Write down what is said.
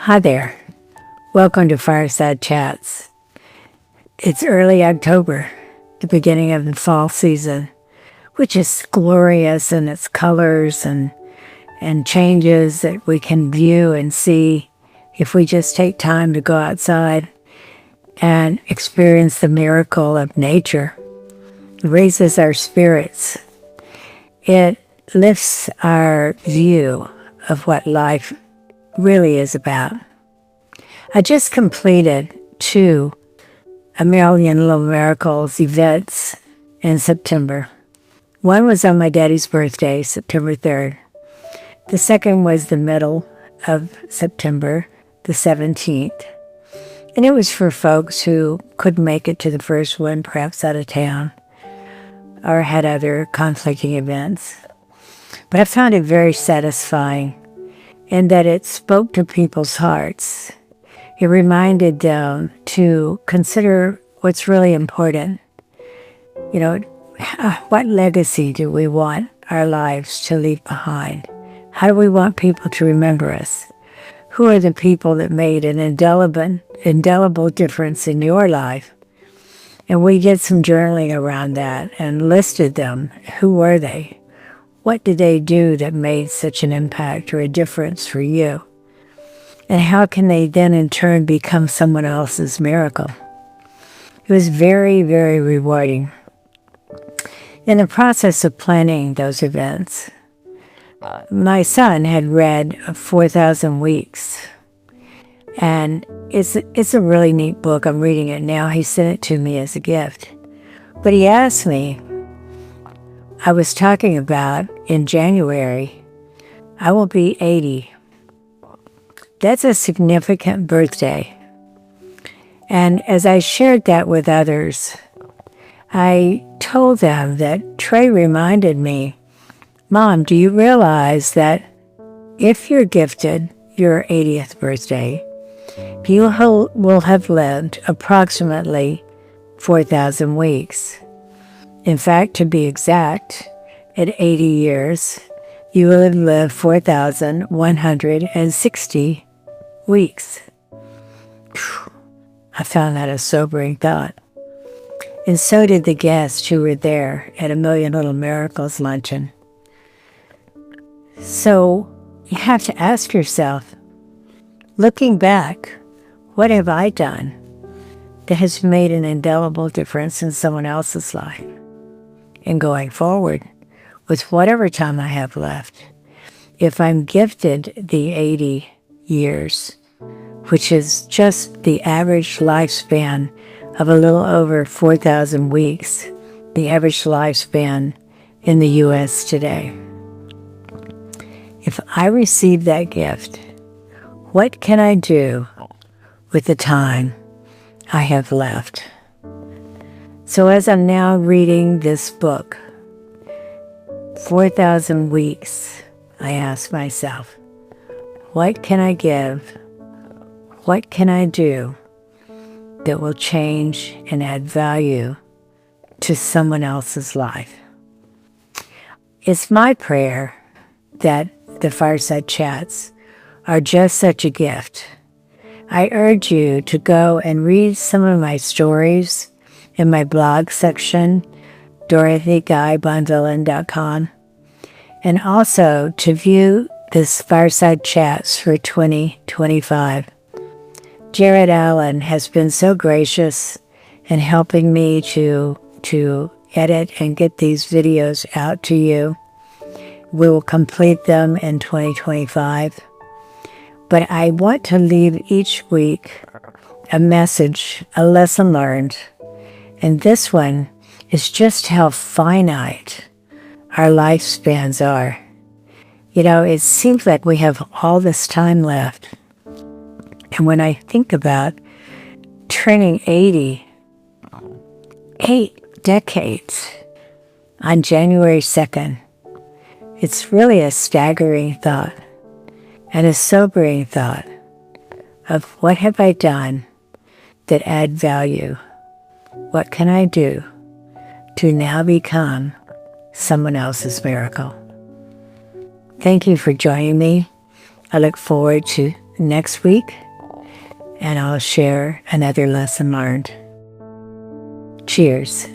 Hi there. Welcome to Fireside Chats. It's early October, the beginning of the fall season, which is glorious in its colors and changes that we can view and see if we just take time to go outside and experience the miracle of nature. It raises our spirits. It lifts our view of what life really is about. I just completed 2 A Million Little Miracles events in September. One was on my daddy's birthday, September 3rd. The second was the middle of September, the 17th. And it was for folks who couldn't make it to the first one, perhaps out of town, or had other conflicting events. But I found it very satisfying in that it spoke to people's hearts. It reminded them to consider what's really important. You know, what legacy do we want our lives to leave behind? How do we want people to remember us? Who are the people that made an indelible difference in your life? And we did some journaling around that and listed them. Who were they? What did they do that made such an impact or a difference for you? And how can they then in turn become someone else's miracle? It was very, very rewarding. In the process of planning those events, my son had read 4,000 Weeks. And it's a really neat book. I'm reading it now. He sent it to me as a gift. But he asked me, I was talking about in January, I will be 80. That's a significant birthday. And as I shared that with others, I told them that Trey reminded me, Mom, do you realize that if you're gifted your 80th birthday, you will have lived approximately 4,000 weeks. In fact, to be exact, at 80 years, you will have lived 4,160 weeks. I found that a sobering thought. And so did the guests who were there at A Million Little Miracles luncheon. So you have to ask yourself, looking back, what have I done that has made an indelible difference in someone else's life? And going forward, with whatever time I have left, if I'm gifted the 80 years, which is just the average lifespan of a little over 4,000 weeks, the average lifespan in the U.S. today. If I receive that gift, what can I do with the time I have left? So as I'm now reading this book, 4,000 weeks, I ask myself, what can I give? What can I do that will change and add value to someone else's life? It's my prayer that the Fireside Chats are just such a gift. I urge you to go and read some of my stories in my blog section, DorothyGuyBonvillain.com, and also to view this Fireside Chats for 2025. Jared Allen has been so gracious in helping me to edit and get these videos out to you. We will complete them in 2025. But I want to leave each week a message, a lesson learned. And this one is just how finite our lifespans are. You know, it seems like we have all this time left. And when I think about turning 80, 8 decades on January 2nd, it's really a staggering thought and a sobering thought of what have I done that add value? What can I do to now become someone else's miracle? Thank you for joining me. I look forward to next week, and I'll share another lesson learned. Cheers.